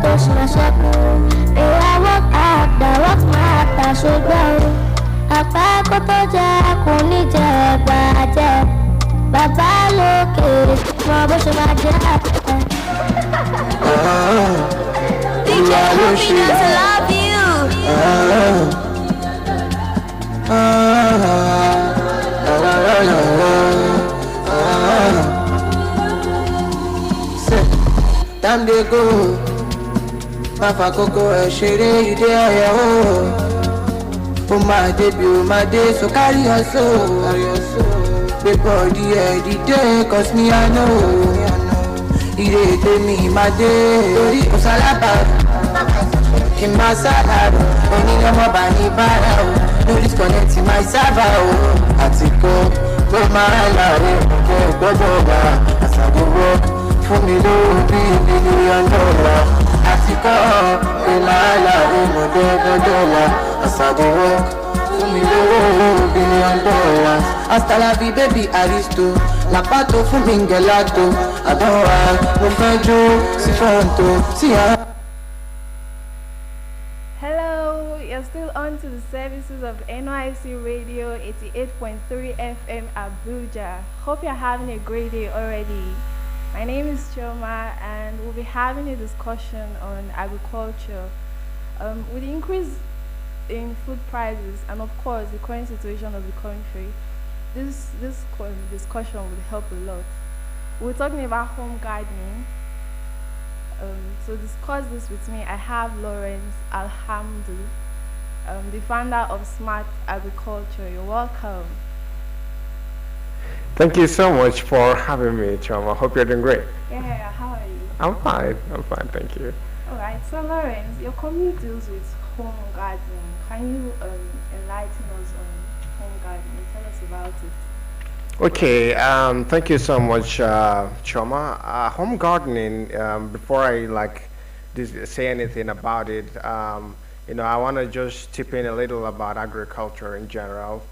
tó sì máa ṣẹ́kù. Ìyàwó àgbà wọ́n máa tàṣùgbọ́n. Àpá kó tó jẹ́ kò ní jẹ́ bàjẹ́. Bàbá lókè mọ bó ṣe máa jẹ́ àpẹ́. DJ Happiness love you. Time they go, Papa Coco and Shere, you there, oh. For my debut, my day, so carry your soul. Before the day, cause me I know. It dey me my day. Tori Osalaba, Kimasada, only no more bani bara. No disconnect my server. Atiko, go my life, go as I go walk. For me to be $1 Atiko, Elala, $1 as I go walk. For me to be $1 Hasta la vie, baby, Aristo. La pato fu mingelato. Adora, no fenjo, si fonto, si Hello, you're still on to the services of NYSC Radio 88.3 FM Abuja. Hope you're having a great day already. My name is Choma and we'll be having a discussion on agriculture. With the increase in food prices and of course the current situation of the country, this discussion will help a lot. We're talking about home gardening. To discuss this with me, I have Lawrence Alhamdu, the founder of Smart Agriculture. You're welcome. Thank you so much for having me, Chom. I hope you're doing great. Yeah, how are you? I'm fine, thank you. Alright, so Lawrence, your community deals with home gardening. Can you enlighten us on home gardening? Tell us about it. Okay, thank you so much, Choma. Home gardening, before I say anything about it, I want to just tip in a little about agriculture in general.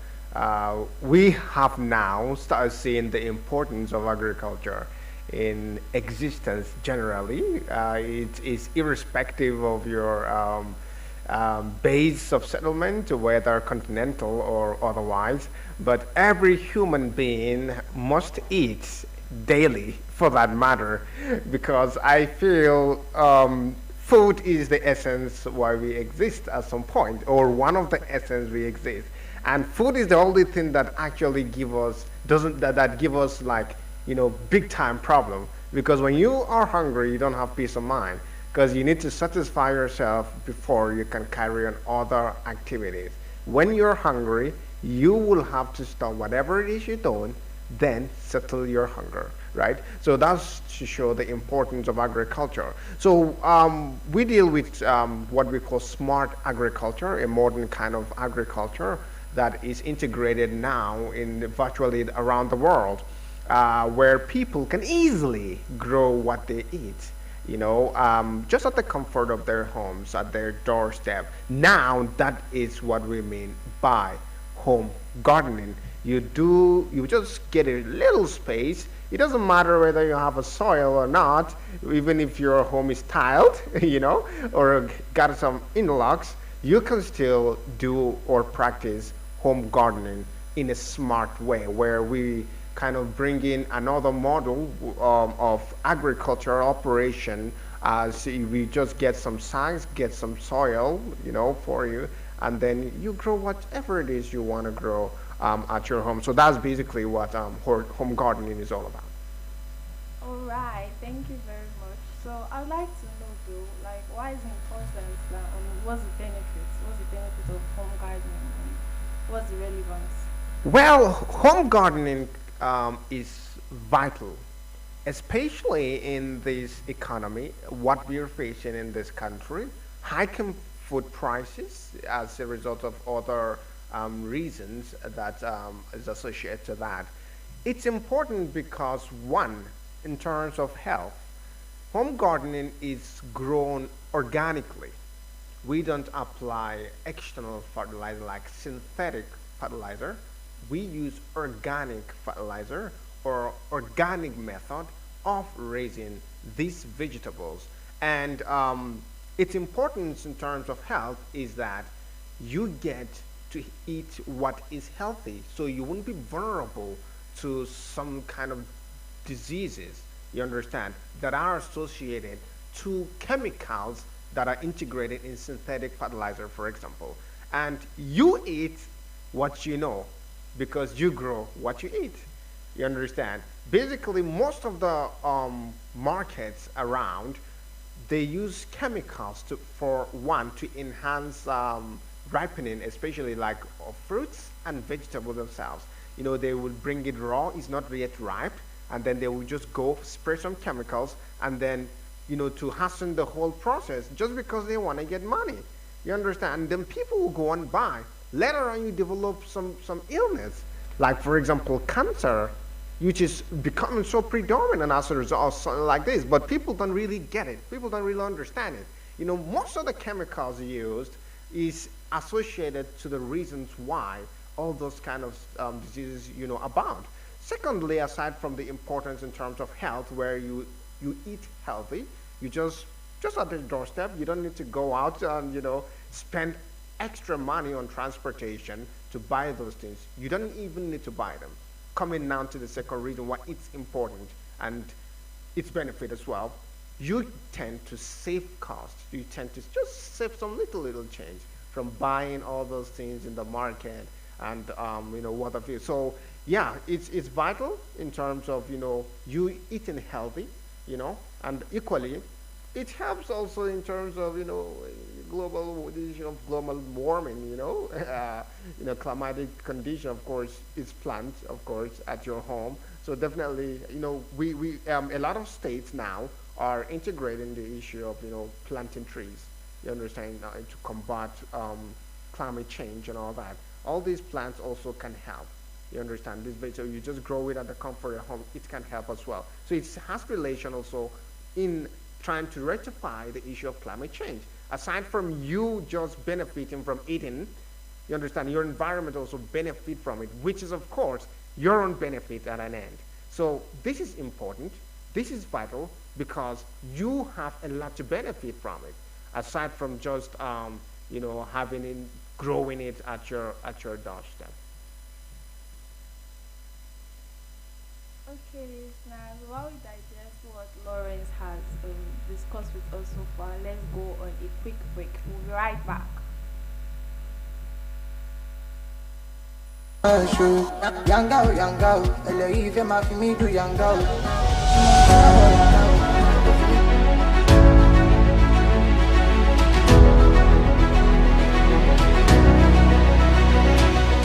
We have now started seeing the importance of agriculture in existence generally. It is irrespective of your base of settlement, whether continental or otherwise, but every human being must eat daily for that matter, because I feel food is the essence why we exist at some point, or one of the essence we exist. And food is the only thing that actually give us big time problem, because when you are hungry you don't have peace of mind, because you need to satisfy yourself before you can carry on other activities. When you're hungry, you will have to stop whatever it is you're doing, then settle your hunger, right? So that's to show the importance of agriculture. So we deal with what we call smart agriculture, a modern kind of agriculture that is integrated now in virtually around the world, where people can easily grow what they eat, just at the comfort of their homes, at their doorstep. Now that is what we mean by home gardening. You just get a little space. It doesn't matter whether you have a soil or not, even if your home is tiled, or got some interlocks, you can still do or practice home gardening in a smart way, where we kind of bring in another model of agricultural operation. So we just get some size, get some soil, for you, and then you grow whatever it is you want to grow at your home. So that's basically what home gardening is all about. All right, thank you very much. So I'd like to know though, why is it important? What's the benefits? What's the benefit of home gardening? What's the relevance? Well, home gardening is vital, especially in this economy, what we are facing in this country, hiking food prices as a result of other reasons that is associated to that. It's important because, one, in terms of health, home gardening is grown organically. We don't apply external fertilizer like synthetic fertilizer. We use organic fertilizer or organic method of raising these vegetables. And its importance in terms of health is that you get to eat what is healthy, so you won't be vulnerable to some kind of diseases, you understand, that are associated to chemicals that are integrated in synthetic fertilizer, for example. And you eat what you know because you grow what you eat. You understand? Basically, most of the markets around, they use chemicals for one to enhance ripening, especially like of fruits and vegetables themselves. You know, they would bring it raw, it's not yet ripe, and then they will just go spray some chemicals and then, you know, to hasten the whole process just because they want to get money. You understand? And then people will go and buy. Later on, you develop some illness, like for example, cancer, which is becoming so predominant as a result of something like this. But people don't really get it. People don't really understand it. You know, most of the chemicals used is associated to the reasons why all those kind of diseases, you know, abound. Secondly, aside from the importance in terms of health, where you eat healthy, you just at the doorstep, you don't need to go out and, you know, spend extra money on transportation to buy those things. You don't even need to buy them. Coming down to the second reason why it's important and its benefit as well, you tend to save costs. You tend to just save some little change from buying all those things in the market and you know, what have you. So yeah, it's vital in terms of, you know, you eating healthy, you know, and equally it helps also in terms of, you know, global issue of global warming, you know, climatic condition, of course, is plant, of course, at your home. So definitely, you know, we a lot of states now are integrating the issue of, you know, planting trees, you understand, to combat climate change and all that. All these plants also can help. You understand this? So you just grow it at the comfort of home. It can help as well. So it has relation also in trying to rectify the issue of climate change. Aside from you just benefiting from eating, you understand, your environment also benefit from it, which is of course your own benefit at an end. So this is important. This is vital because you have a lot to benefit from it, aside from just you know, having it, growing it at your doorstep. Okay, listeners, while we digest what Lawrence has discussed with us so far, let's go on a quick break. We'll be right back. Young girl, if you ma fi me do young girl.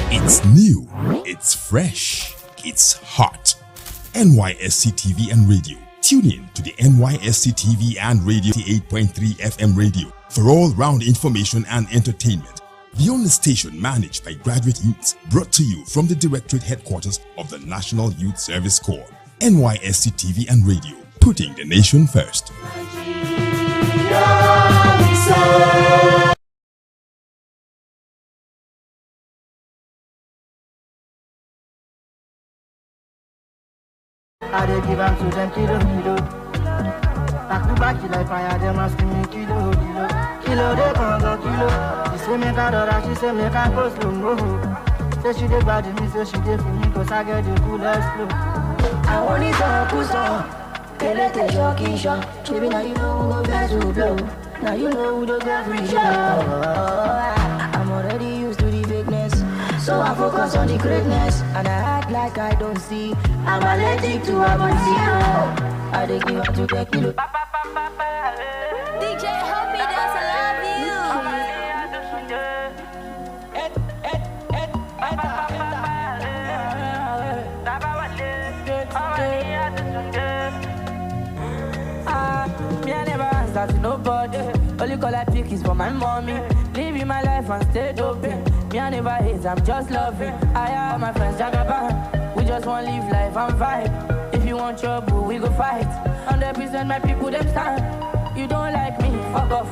It's new, it's fresh, it's hot. NYSC TV and Radio. Tune in to the NYSC TV and Radio 88.3 FM radio for all-round information and entertainment. The only station managed by graduate youths, brought to you from the Directorate Headquarters of the National Youth Service Corps. NYSC TV and Radio, putting the nation first. I dey give am to them kilo. Back to back, you like fire, them asking me kilo. Kilo, they can't go kilo. She say make a dollar, she say make a go slow mo. Say she dey bad me, say she dey for me, cause I get the coolest flow. I want it all, push on. Tell te jockey shot. Baby, now you know who go best to blow. Now you know who the go free show. I'm already used to the fakeness, so I focus on the greatness. And I act like I don't see. I'm allergic to zero. I dey give up to the kilo. DJ, help me dance, I love you. Me I never answer to nobody. Only call I pick is for my mommy. Living my life and stay doping. Me I never hate, I'm just loving. I have my friends Jagaban. We just want live life and vibe. If you want trouble, we go fight. 100% my people them stand. You don't like me, fuck off.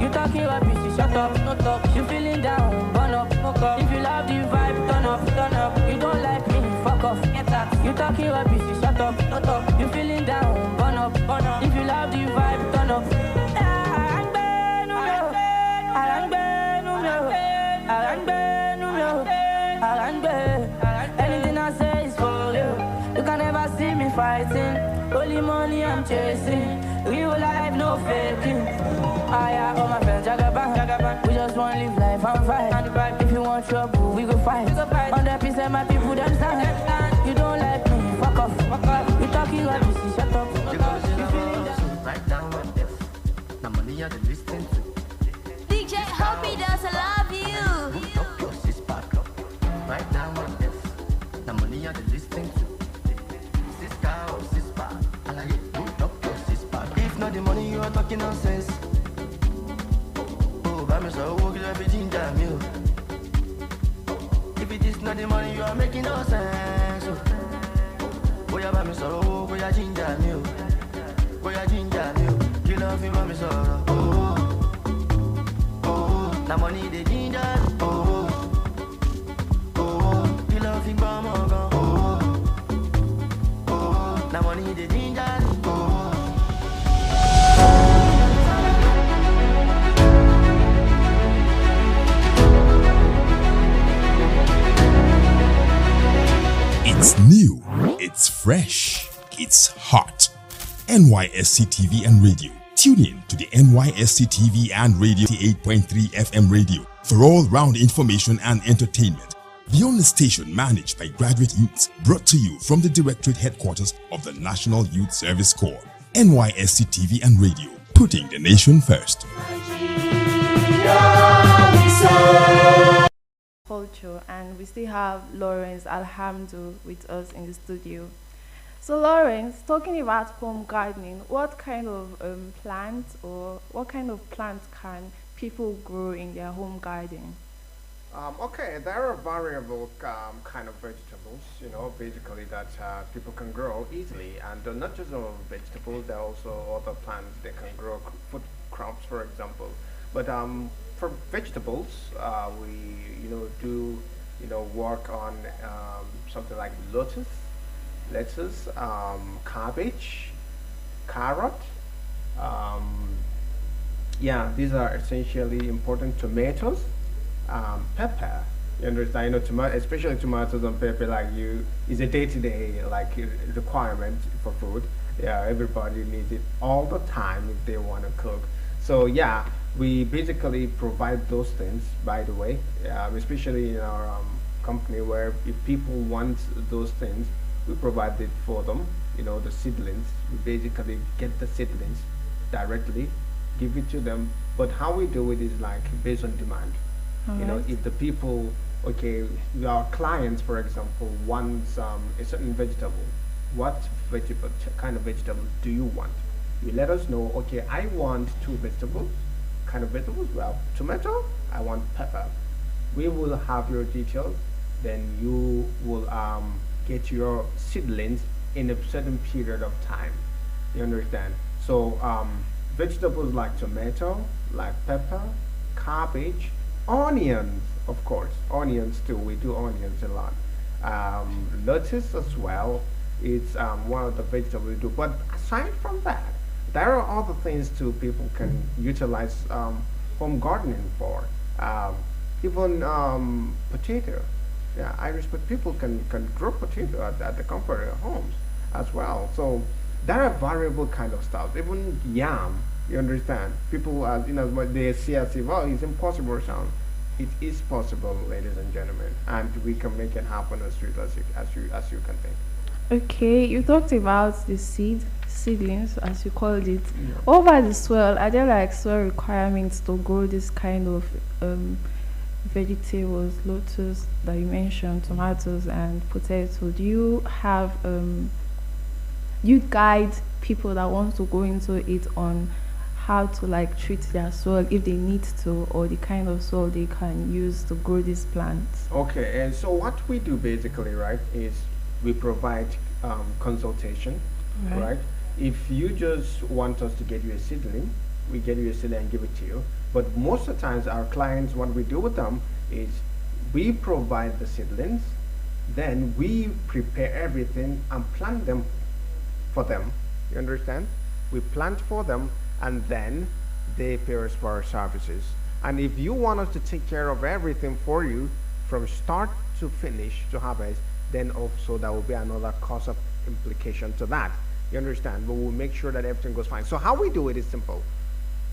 You talking rubbish, you shut up, no talk. You feeling down, burn up, fuck up. If you love the vibe, turn up, turn up. You don't like me, fuck off, get up. You talking rubbish, you shut up, no talk. You feeling down, burn up, burn up. If you love the vibe, turn up. chasing. Only money I'm chasing. Real life, no faking. All my friends, jagaban. We just want to live life and fight. If you want trouble, we go fight. 100% my people, them stand. You don't like me, fuck off. You talking like this, shut up. Right now, what if? The money are the listening to. DJ Hobby does love you. Put up your sis back up. Right now, what if? The money are the listening to. Sister or sis back. I like it. Put up your sis back. If not the money, you are talking nonsense. Oh, by me, so walk it up, it's in jam, you. If it is not the money, you are making no sense. Oh, yeah, by me, so go ya ginger, you. Go ya ginger, you. You love me, by me, so the money they ginger, you love him, the money they ginger, It's new, it's fresh, it's hot. NYSC TV and Radio. Tune in to the NYSC TV and Radio 8.3 FM radio for all-round information and entertainment. The only station managed by graduate youths, brought to you from the Directorate Headquarters of the National Youth Service Corps. NYSC TV and Radio, putting the nation first. Culture, and we still have Lawrence Alhamdu with us in the studio. So Lawrence, talking about home gardening, what kind of plants or what kind of plants can people grow in their home garden? Okay, there are variable kind of vegetables, basically that people can grow easily, and not just vegetables, there are also other plants they can grow, food crops, for example. But for vegetables, we do work on something like lettuce, cabbage, carrot. These are essentially important. Tomatoes, pepper. You understand? Especially tomatoes and pepper, is a day-to-day requirement for food. Yeah, everybody needs it all the time if they want to cook. So we basically provide those things. By the way, especially in our company, where if people want those things, we provide it for them. The seedlings. We basically get the seedlings directly, give it to them. But how we do it is based on demand. Right. If the people, our clients, for example, wants a certain vegetable, what kind of vegetable do you want? You let us know. Okay, I want 2 vegetables. Kind of vegetables? Well, tomato. I want pepper. We will have your details. Then you will get your seedlings in a certain period of time. You understand? So vegetables like tomato, like pepper, cabbage, onions, of course, onions too. We do onions a lot. Lettuce as well. It's one of the vegetables we do. But aside from that, there are other things too people can utilize home gardening for. Even potato. Yeah, Irish, but people can grow potato at the comfort of their homes as well. So there are variable kind of stuff. Even yam, you understand? People, what they see as if, it's impossible sound. It is possible, ladies and gentlemen, and we can make it happen as sweet as you can think. Okay, you talked about the seedlings, as you called it. What about the soil? Are there soil requirements to grow this kind of vegetables, lettuce that you mentioned, tomatoes and potato? Do you have you guide people that want to go into it on how to treat their soil if they need to, or the kind of soil they can use to grow these plants? Okay, and so what we do basically, right, is we provide consultation, right? If you just want us to get you a seedling, we get you a seedling and give it to you. But most of the times our clients, what we do with them is we provide the seedlings, then we prepare everything and plant them for them. You understand? We plant for them, and then they pay us for our services. And if you want us to take care of everything for you from start to finish to harvest, then also there will be another cost of implication to that. You understand? But we'll make sure that everything goes fine. So how we do it is simple.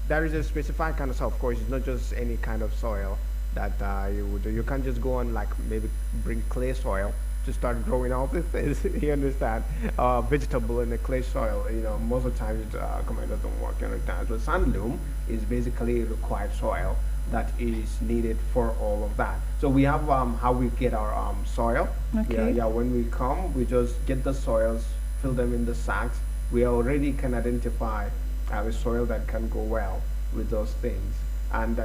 There is a specified kind of soil. Of course, it's not just any kind of soil that you would do. You can't just go and like maybe bring clay soil to start growing all these things. You understand? Vegetable in a clay soil, most of the time it doesn't work. You understand? So sand loam is basically required soil that is needed for all of that. So we have how we get our soil. Okay. Yeah. When we come, we just get the soils, fill them in the sacks. We already can identify a soil that can go well with those things. And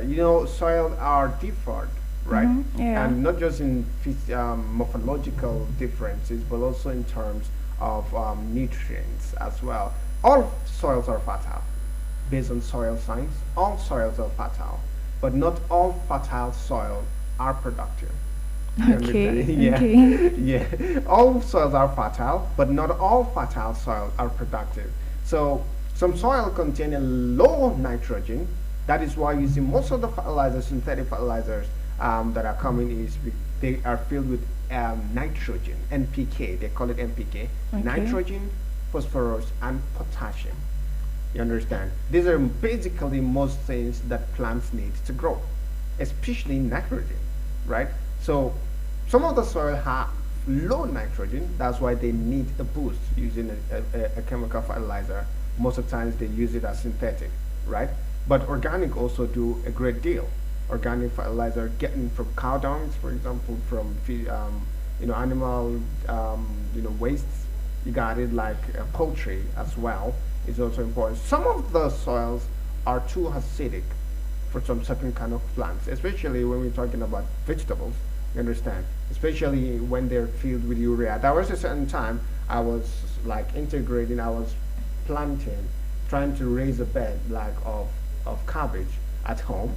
soil are different, right? Yeah. And not just in morphological differences, but also in terms of nutrients as well. All soils are fertile. Based on soil science, all soils are fertile, but not all fertile soils are productive. You Okay. understand? Yeah. Okay. Yeah. All soils are fertile, but not all fertile soils are productive. So some soil contain a low nitrogen. That is why you see most of the fertilizers, synthetic fertilizers that are coming they are filled with nitrogen, NPK. They call it NPK. Okay. Nitrogen, phosphorus, and potassium. You understand? These are basically most things that plants need to grow, especially nitrogen, right? So some of the soil have low nitrogen. That's why they need a boost using a chemical fertilizer. Most of the times they use it as synthetic, right? But organic also do a great deal. Organic fertilizer getting from cow dung, for example, from animal wastes. You got it like poultry as well is also important. Some of the soils are too acidic for some certain kind of plants, especially when we're talking about vegetables. You understand? Especially when they're filled with urea. There was a certain time I was like integrating. I was planting, trying to raise a bed like of cabbage at home.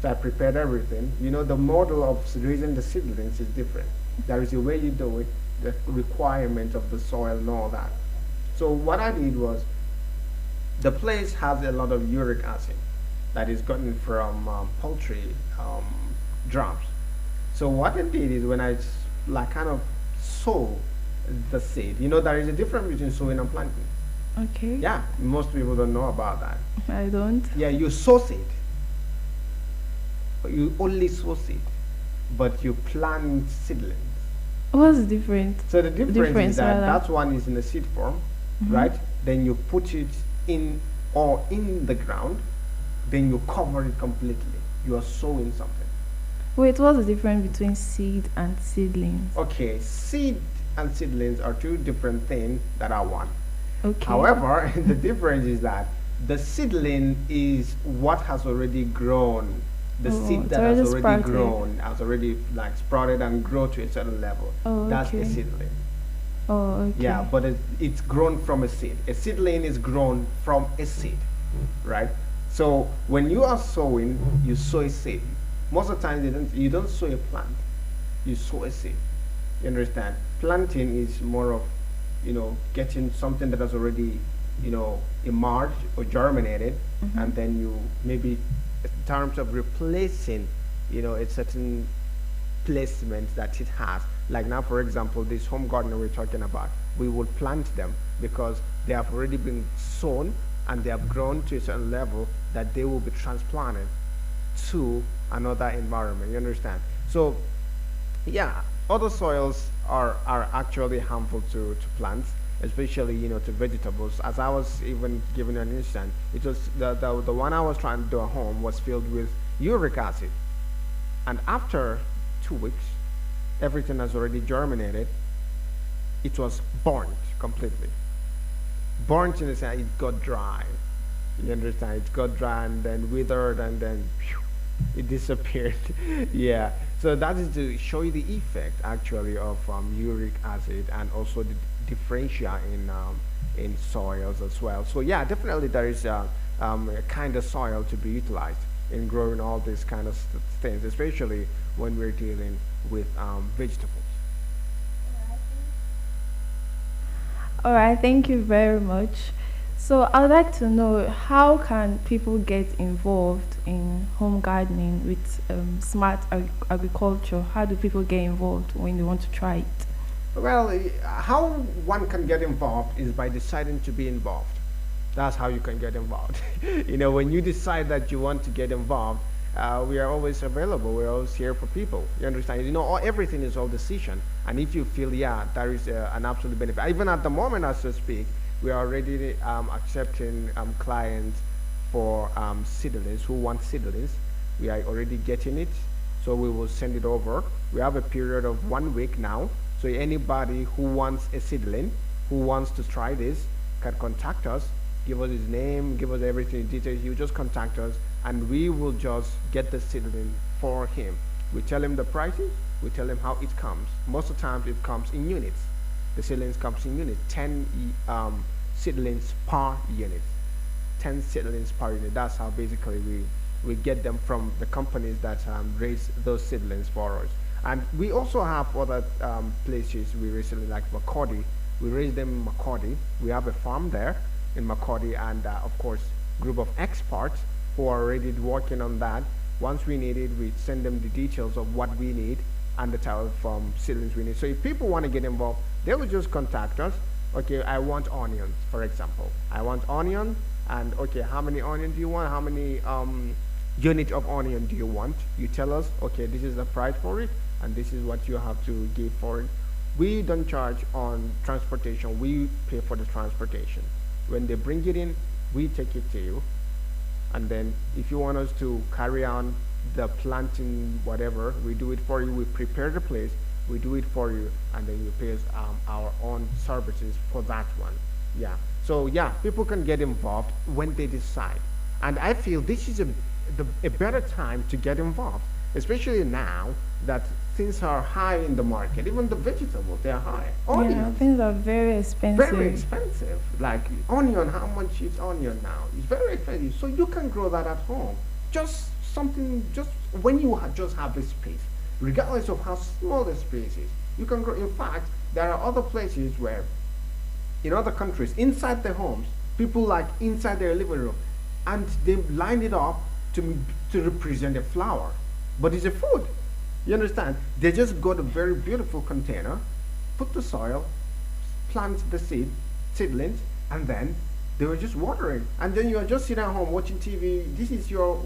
So I prepared everything. The model of raising the seedlings is different. There is a way you do it, the requirement of the soil and all that. So what I did was, the place has a lot of uric acid that is gotten from poultry drums. So what I did is when I kind of sow the seed, there is a difference between sowing and planting. Okay. Yeah, most people don't know about that. I don't. Yeah, you sow seed. You only sow seed, but you plant seedlings. What's the difference? So the difference is that rather. that one is in a seed form, right? Then you put it in the ground, then you cover it completely. You are sowing something. Wait, what's the difference between seed and seedlings? Okay, seed and seedlings are two different things that are one. Okay. However, the difference is that the seedling is what has already grown. The seed that has already sprouted. grown, has already like sprouted and grown to a certain level. Oh, That's a okay. seedling. Oh, okay. Yeah, but it's grown from a seed. A seedling is grown from a seed, right? So when you are sowing, you sow a seed. Most of the time, you don't sow a plant. You sow a seed. You understand? Planting is more of, getting something that has already, emerged or germinated, and then you maybe, in terms of replacing, a certain placement that it has. Like now, for example, this home gardener we're talking about, we would plant them because they have already been sown and they have grown to a certain level that they will be transplanted to another environment. You understand? So, yeah, other soils are actually harmful to plants, especially to vegetables. As I was even giving an instance, it was the one I was trying to do at home was filled with uric acid, and after 2 weeks, everything has already germinated. It was burnt completely. Burnt in the sense it got dry. You understand? It got dry and then withered and then it disappeared. Yeah. So that is to show you the effect actually of uric acid and also the differential in soils as well. So yeah, definitely there is a kind of soil to be utilized in growing all these kind of things, especially when we're dealing with vegetables. All right, thank you very much. So I would like to know, how can people get involved in home gardening with smart agriculture? How do people get involved when they want to try it? Well, how one can get involved is by deciding to be involved. That's how you can get involved. When you decide that you want to get involved, we are always available. We're always here for people. You understand? Everything is all decision. And if you feel, yeah, there is an absolute benefit. Even at the moment, as we speak, we are already accepting clients for seedlings who want seedlings. We are already getting it. So we will send it over. We have a period of 1 week now. So anybody who wants a seedling, who wants to try this, can contact us, give us his name, give us everything, details. You just contact us, and we will just get the seedling for him. We tell him the prices, we tell him how it comes. Most of the time it comes in units. The seedlings comes in units, 10 seedlings per unit. 10 seedlings per unit. That's how basically we get them from the companies that raise those seedlings for us. And we also have other places we recently, like Makurdi. We raise them in Makurdi. We have a farm there in Makurdi, and of course, group of experts who are already working on that. Once we need it, we send them the details of what we need and the type of seedlings we need. So if people want to get involved, they will just contact us. Okay, I want onions, for example. I want onion, and okay, how many onion do you want? How many unit of onion do you want? You tell us, okay, this is the price for it, and this is what you have to give for it. We don't charge on transportation. We pay for the transportation. When they bring it in, we take it to you. And then if you want us to carry on the planting, whatever, we do it for you. We prepare the place, we do it for you, and then you pay us our own services for that one. Yeah. So yeah, people can get involved when they decide. And I feel this is a better time to get involved, especially now that things are high in the market. Even the vegetables, they are high. Onions, yeah, things are very expensive. very expensive. Like onion, how much is onion now? It's very expensive. So you can grow that at home. Just something, just when you just have a space, regardless of how small the space is, you can grow. In fact, there are other places where, in other countries, inside their homes, people like inside their living room, and they line it up to represent a flower, but it's a food. You understand? They just got a very beautiful container, put the soil, plant the seedlings, and then they were just watering. And then you are just sitting at home watching TV. This is your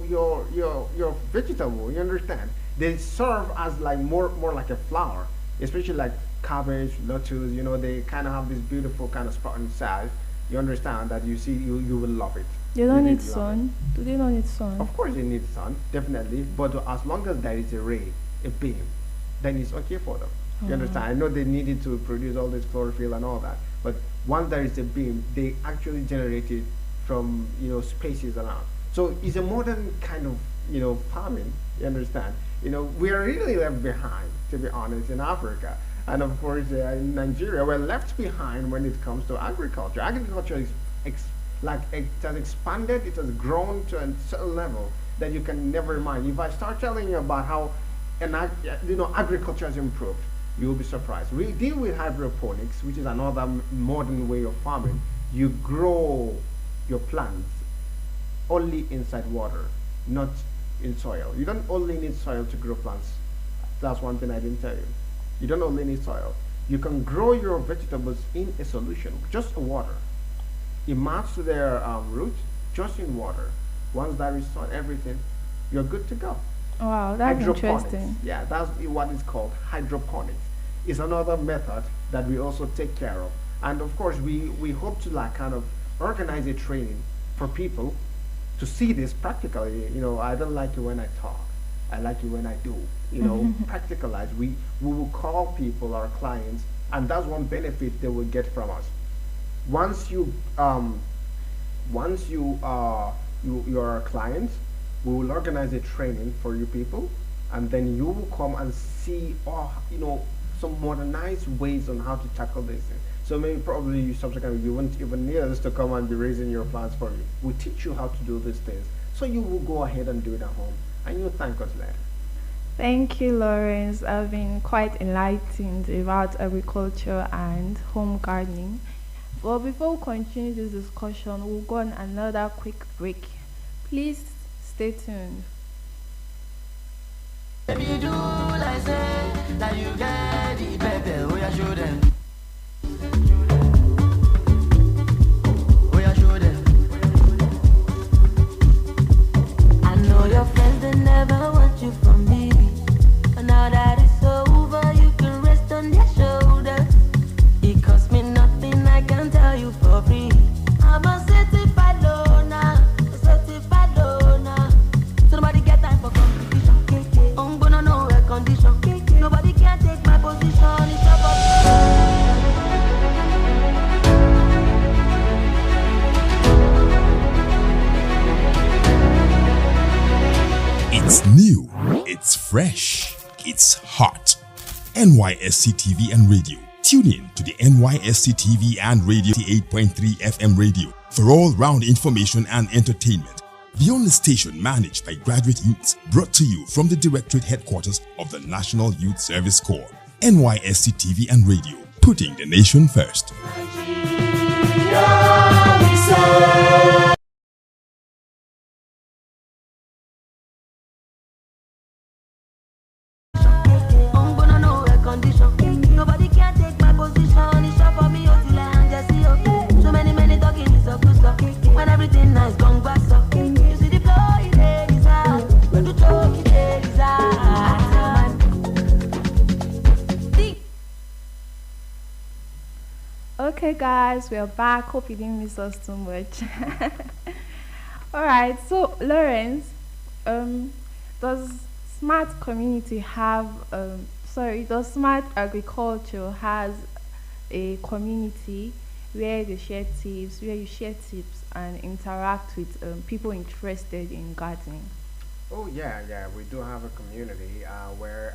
vegetable. You understand? They serve as like more like a flower, especially like cabbage, lettuce. They kind of have this beautiful kind of spot inside. You understand that you will love it. They don't need sun. Do they not need sun? Of course they need sun, definitely. But as long as there is a ray, a beam, then it's okay for them. You understand? I know they needed to produce all this chlorophyll and all that, but once there is a beam, they actually generate it from spaces around. So it's a modern kind of farming. You understand? We are really left behind, to be honest, in Africa. And of course, in Nigeria, we're left behind when it comes to agriculture. Agriculture is it has expanded, it has grown to a certain level that you can never imagine. If I start telling you about how agriculture has improved, you will be surprised. We deal with hydroponics, which is another modern way of farming. You grow your plants only inside water, not in soil. You don't only need soil to grow plants. That's one thing I didn't tell you. You don't only need soil. You can grow your vegetables in a solution, just water. Immerse their roots just in water. Once that is soil, everything, you're good to go. Wow, that's interesting. Yeah, that's what is called hydroponics. It's another method that we also take care of. And of course, we hope to kind of organize a training for people to see this practically. I don't like it when I talk. I like it when I do. Practicalize. We will call people, our clients, and that's one benefit they will get from us. Once you are a client, we will organize a training for you people, and then you will come and see some modernized ways on how to tackle this thing. So maybe probably you won't even need us to come and be raising your plants for you. We teach you how to do these things, so you will go ahead and do it at home, and you'll thank us later. Thank you, Lawrence. I've been quite enlightened about agriculture and home gardening. Well, before we continue this discussion, we'll go on another quick break. Please stay tuned. If you do like say that you get the pepper, we are show them. it's fresh, it's hot. NYSC TV and Radio. Tune in to the NYSC TV and Radio 8.3 FM radio for all-round information and entertainment. The only station managed by graduate youths, brought to you from the Directorate Headquarters of the National Youth Service Corps. NYSC TV and Radio, putting the nation first. Nobody can take my position. It's up for me, oh, till I hang just see, oh. So many talking is so good stuff. When everything nice, gone back up. You see the flow, it is hard. When the talk, it is hard. Okay, guys, we are back. Hope you didn't miss us too much. Alright, so Lawrence, does smart community have does smart agriculture has a community where they share tips, where you share tips and interact with people interested in gardening? Oh yeah, we do have a community where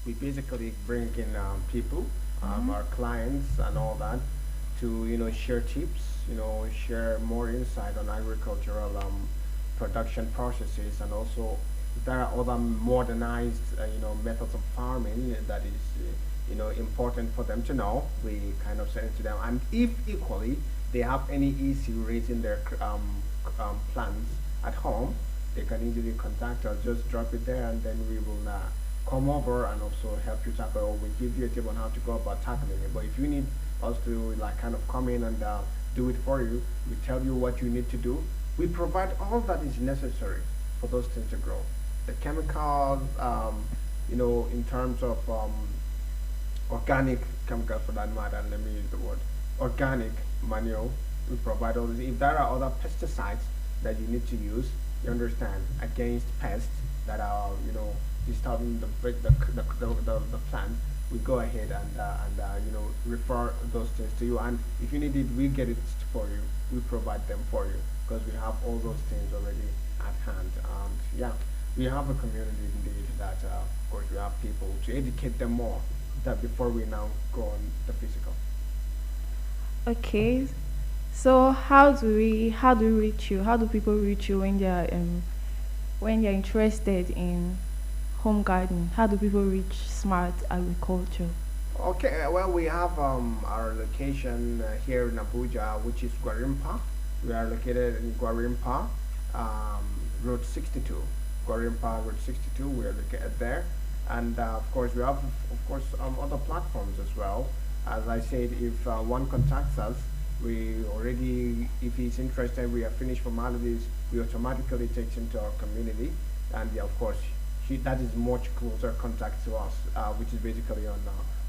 we basically bring in people, our clients and all that, to share tips, share more insight on agricultural production processes, and also if there are other modernized methods of farming that is important for them to know, we kind of send it to them. And if equally they have any issue raising their plants at home, they can easily contact us. Just drop it there, and then we will come over and also help you tackle, or we give you a tip on how to go about tackling it. But if you need us to kind of come in and do it for you, we tell you what you need to do. We provide all that is necessary for those things to grow. The chemicals, in terms of organic chemicals for that matter, let me use the word organic manure, we provide all this. If there are other pesticides that you need to use, you understand, against pests that are disturbing the plant, we go ahead and refer those things to you. And if you need it, we get it for you. We provide them for you because we have all those things already at hand. We have a community indeed that, of course, we have people to educate them more. That before we now go on the physical. Okay, so how do we reach you? How do people reach you when they're interested in home gardening? How do people reach smart agriculture? Okay, well, we have our location here in Abuja, which is Gwarimpa. We are located in Gwarimpa, Road 62. Gwarimpa Road 62. We are located there, and of course we have other platforms as well. As I said, if one contacts us, if he's interested, we have finished formalities, we automatically take him to our community, and of course that is much closer contact to us, which is basically on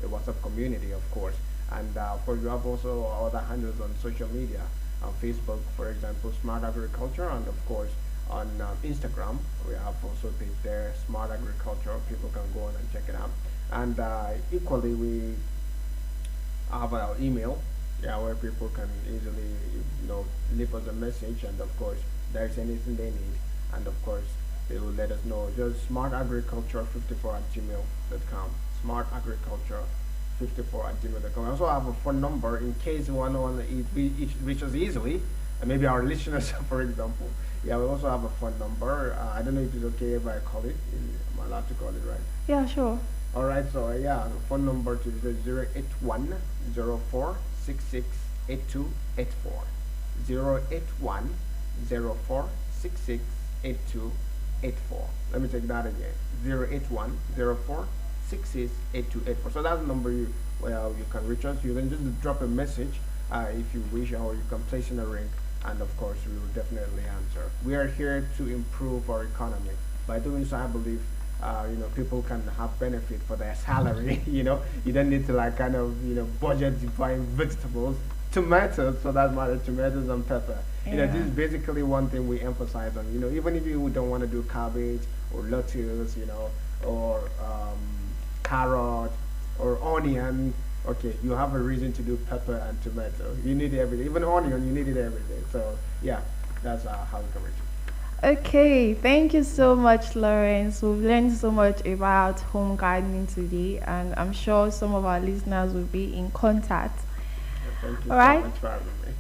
the WhatsApp community, of course. And of course we have also other handles on social media, on Facebook, for example, Smart Agriculture, and of course on Instagram we have also a page there, Smart Agriculture. People can go on and check it out. And equally we have our email, where people can easily leave us a message, and of course there's anything they need, and of course they will let us know. Just smartagriculture54@gmail.com, smartagriculture54@gmail.com. I also have a phone number in case one reach us easily, and maybe our listeners for example. We also have a phone number. I don't know if it's okay if I call it. Am I allowed to call it, right? Yeah, sure. All right, so the phone number to 08104668284. 08104668284. Let me take that again. 08104668284. So that's the number you can reach us. You can just drop a message if you wish, or you can place in a ring, and of course we will definitely answer. We are here to improve our economy. By doing so, I believe people can have benefit for their salary. You don't need to budget buying vegetables, tomatoes for that matter, tomatoes and pepper. This is basically one thing we emphasize on. Even if you don't want to do cabbage or lettuce, or carrot or onion, okay, you have a reason to do pepper and tomato. You need it every day. Even onion, you need it every day. So yeah, that's how we can reach it. Okay, thank you so much, Lawrence. We've learned so much about home gardening today, and I'm sure some of our listeners will be in contact. Thank you All right. so much for having me.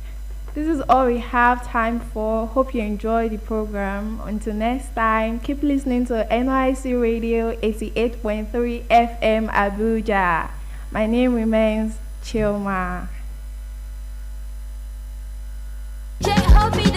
This is all we have time for. Hope you enjoy the program. Until next time, keep listening to NYSC Radio 88.3 FM Abuja. My name remains Chilma. J-O-B